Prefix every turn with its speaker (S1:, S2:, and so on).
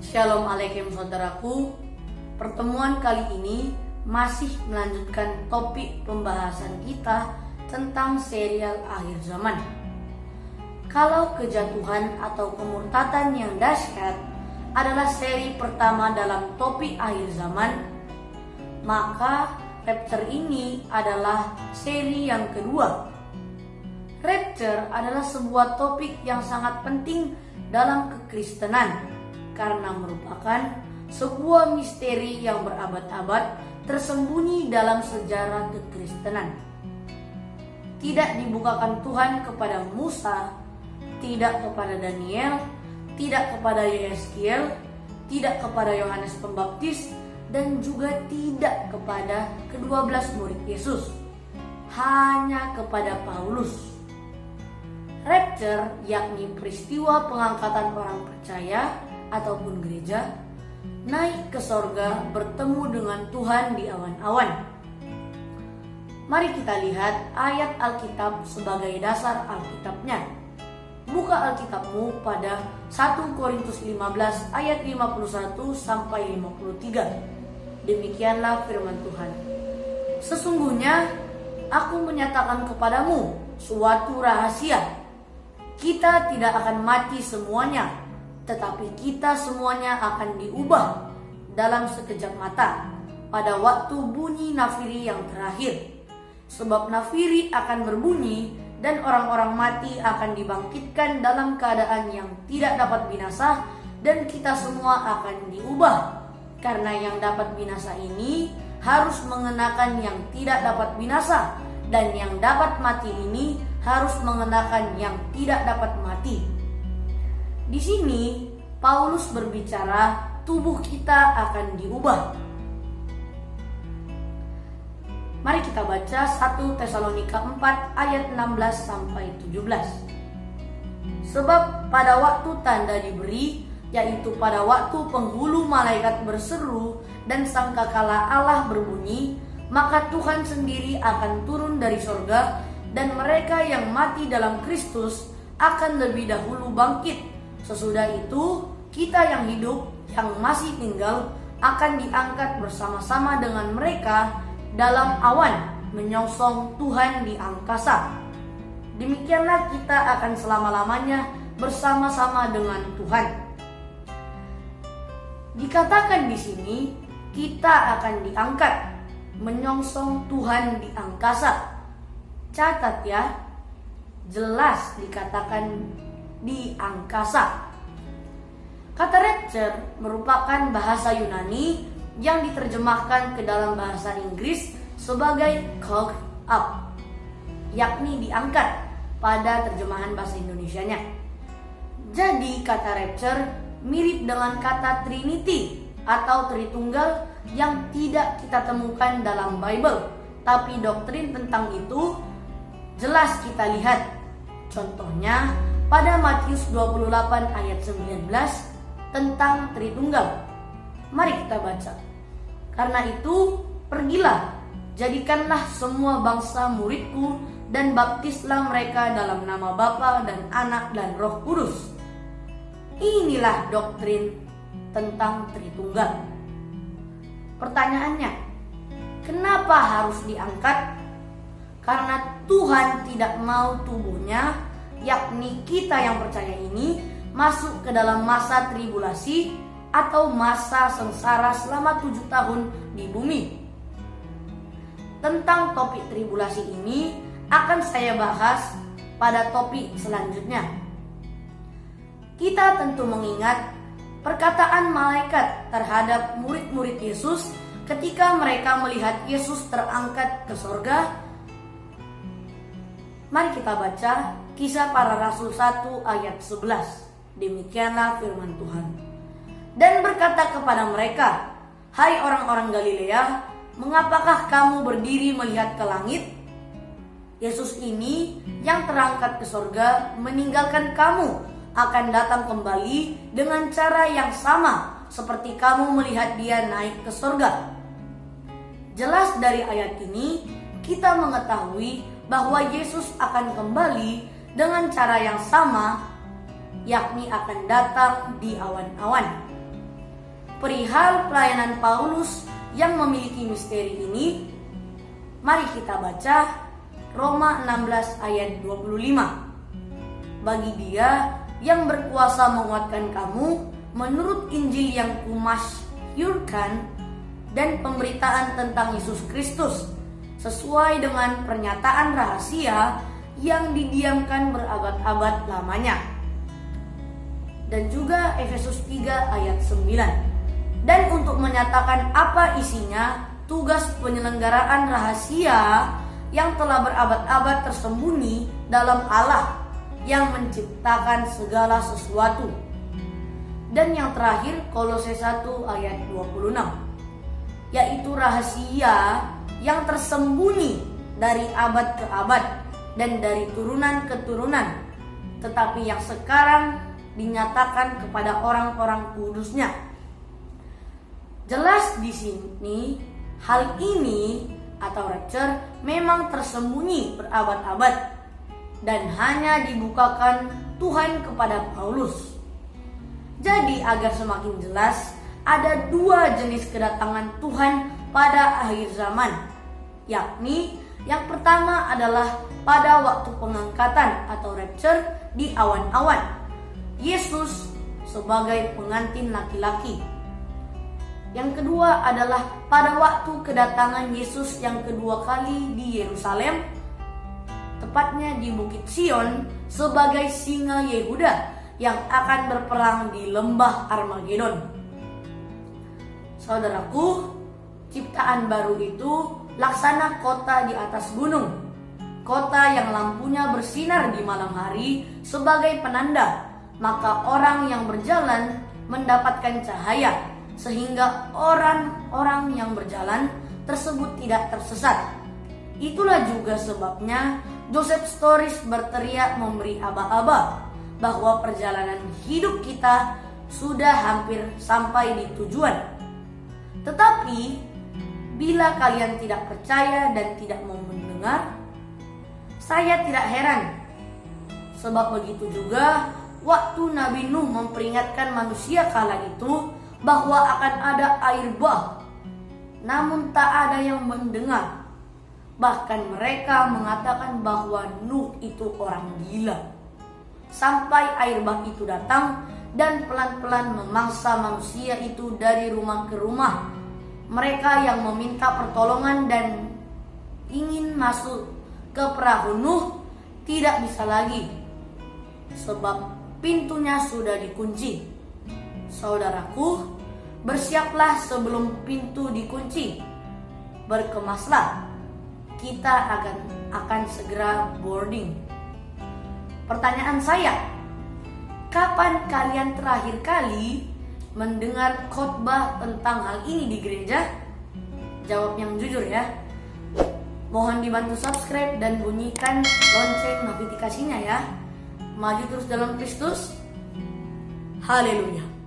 S1: Shalom alaikum saudaraku. Pertemuan kali ini masih melanjutkan topik pembahasan kita tentang serial akhir zaman. Kalau kejatuhan atau kemurtatan yang dahsyat adalah seri pertama dalam topik akhir zaman, maka Rapture ini adalah seri yang kedua. Rapture adalah sebuah topik yang sangat penting dalam kekristenan karena merupakan sebuah misteri yang berabad-abad tersembunyi dalam sejarah kekristenan. Tidak dibukakan Tuhan kepada Musa, tidak kepada Daniel, tidak kepada Yeskiel, tidak kepada Yohanes Pembaptis, dan juga tidak kepada ke-12 murid Yesus, hanya kepada Paulus. Rapture yakni peristiwa pengangkatan orang percaya ataupun gereja naik ke sorga bertemu dengan Tuhan di awan-awan. Mari kita lihat ayat Alkitab sebagai dasar Alkitabnya. Buka Alkitabmu pada 1 Korintus 15 ayat 51 sampai 53. Demikianlah firman Tuhan. Sesungguhnya aku menyatakan kepadamu suatu rahasia. Kita tidak akan mati semuanya, tetapi kita semuanya akan diubah dalam sekejap mata pada waktu bunyi nafiri yang terakhir. Sebab nafiri akan berbunyi dan orang-orang mati akan dibangkitkan dalam keadaan yang tidak dapat binasa, dan kita semua akan diubah. Karena yang dapat binasa ini harus mengenakan yang tidak dapat binasa, dan yang dapat mati ini harus mengenakan yang tidak dapat mati. Di sini Paulus berbicara tubuh kita akan diubah. Mari kita baca 1 Tesalonika 4 ayat 16 sampai 17. Sebab pada waktu tanda diberi, yaitu pada waktu penghulu malaikat berseru dan sangkakala Allah berbunyi, maka Tuhan sendiri akan turun dari sorga, dan mereka yang mati dalam Kristus akan lebih dahulu bangkit. Sesudah itu kita yang hidup, yang masih tinggal, akan diangkat bersama-sama dengan mereka dalam awan menyongsong Tuhan di angkasa. Demikianlah kita akan selama-lamanya bersama-sama dengan Tuhan. Dikatakan di sini kita akan diangkat menyongsong Tuhan di angkasa. Catat ya, jelas dikatakan di angkasa. Kata rapture merupakan bahasa Yunani yang diterjemahkan ke dalam bahasa Inggris sebagai caught up, yakni diangkat pada terjemahan bahasa Indonesianya. Jadi kata rapture mirip dengan kata Trinity atau Tritunggal yang tidak kita temukan dalam Bible, tapi doktrin tentang itu jelas kita lihat. Contohnya pada Matius 28 ayat 19 tentang Tritunggal. Mari kita baca. Karena itu, pergilah, jadikanlah semua bangsa muridku, dan baptislah mereka dalam nama Bapa dan Anak dan Roh Kudus. Inilah doktrin tentang Tritunggal. Pertanyaannya, kenapa harus diangkat? Karena Tuhan tidak mau tubuhnya, yakni kita yang percaya ini, masuk ke dalam masa tribulasi atau masa sengsara selama 7 tahun di bumi. Tentang topik tribulasi ini akan saya bahas pada topik selanjutnya. Kita tentu mengingat perkataan malaikat terhadap murid-murid Yesus ketika mereka melihat Yesus terangkat ke sorga. Mari kita baca Kisah Para Rasul 1 ayat 11. Demikianlah firman Tuhan. Dan berkata kepada mereka, hai orang-orang Galilea, mengapakah kamu berdiri melihat ke langit? Yesus ini yang terangkat ke sorga meninggalkan kamu akan datang kembali dengan cara yang sama seperti kamu melihat dia naik ke sorga. Jelas dari ayat ini kita mengetahui bahwa Yesus akan kembali dengan cara yang sama, yakni akan datang di awan-awan. perihal pelayanan Paulus yang memiliki misteri ini, mari kita baca Roma 16 ayat 25. Bagi Dia yang berkuasa menguatkan kamu menurut Injil yang kumasyhurkan dan pemberitaan tentang Yesus Kristus, sesuai dengan pernyataan rahasia yang didiamkan berabad-abad lamanya. Dan juga Efesus 3 ayat 9. Dan untuk menyatakan apa isinya, tugas penyelenggaraan rahasia yang telah berabad-abad tersembunyi dalam Allah yang menciptakan segala sesuatu. Dan yang terakhir Kolose 1 ayat 26, yaitu rahasia yang tersembunyi dari abad ke abad dan dari turunan ke turunan, tetapi yang sekarang dinyatakan kepada orang-orang kudusnya. Jelas di sini hal ini atau rapture memang tersembunyi berabad-abad dan hanya dibukakan Tuhan kepada Paulus. Jadi agar semakin jelas, ada dua jenis kedatangan Tuhan pada akhir zaman, yakni yang pertama adalah pada waktu pengangkatan atau rapture di awan-awan, Yesus sebagai pengantin laki-laki. Yang kedua adalah pada waktu kedatangan Yesus yang kedua kali di Yerusalem, tepatnya di Bukit Sion sebagai singa Yehuda yang akan berperang di lembah Armagedon. Saudaraku, ciptaan baru itu laksana kota di atas gunung, kota yang lampunya bersinar di malam hari sebagai penanda, maka orang yang berjalan mendapatkan cahaya, sehingga orang-orang yang berjalan tersebut tidak tersesat. Itulah juga sebabnya Joseph Stories berteriak memberi aba-aba bahwa perjalanan hidup kita sudah hampir sampai di tujuan. Tetapi bila kalian tidak percaya dan tidak mau mendengar, saya tidak heran. Sebab begitu juga waktu Nabi Nuh memperingatkan manusia kala itu bahwa akan ada air bah, namun tak ada yang mendengar. Bahkan mereka mengatakan bahwa Nuh itu orang gila. Sampai air bah itu datang dan pelan-pelan memangsa manusia itu dari rumah ke rumah. Mereka yang meminta pertolongan dan ingin masuk ke perahu Nuh tidak bisa lagi, sebab pintunya sudah dikunci. Saudaraku, bersiaplah sebelum pintu dikunci. Berkemaslah, kita akan segera boarding. Pertanyaan saya, kapan kalian terakhir kali mendengar khotbah tentang hal ini di gereja? Jawab yang jujur ya. Mohon dibantu subscribe dan bunyikan lonceng notifikasinya ya. Maju terus dalam Kristus. Haleluya.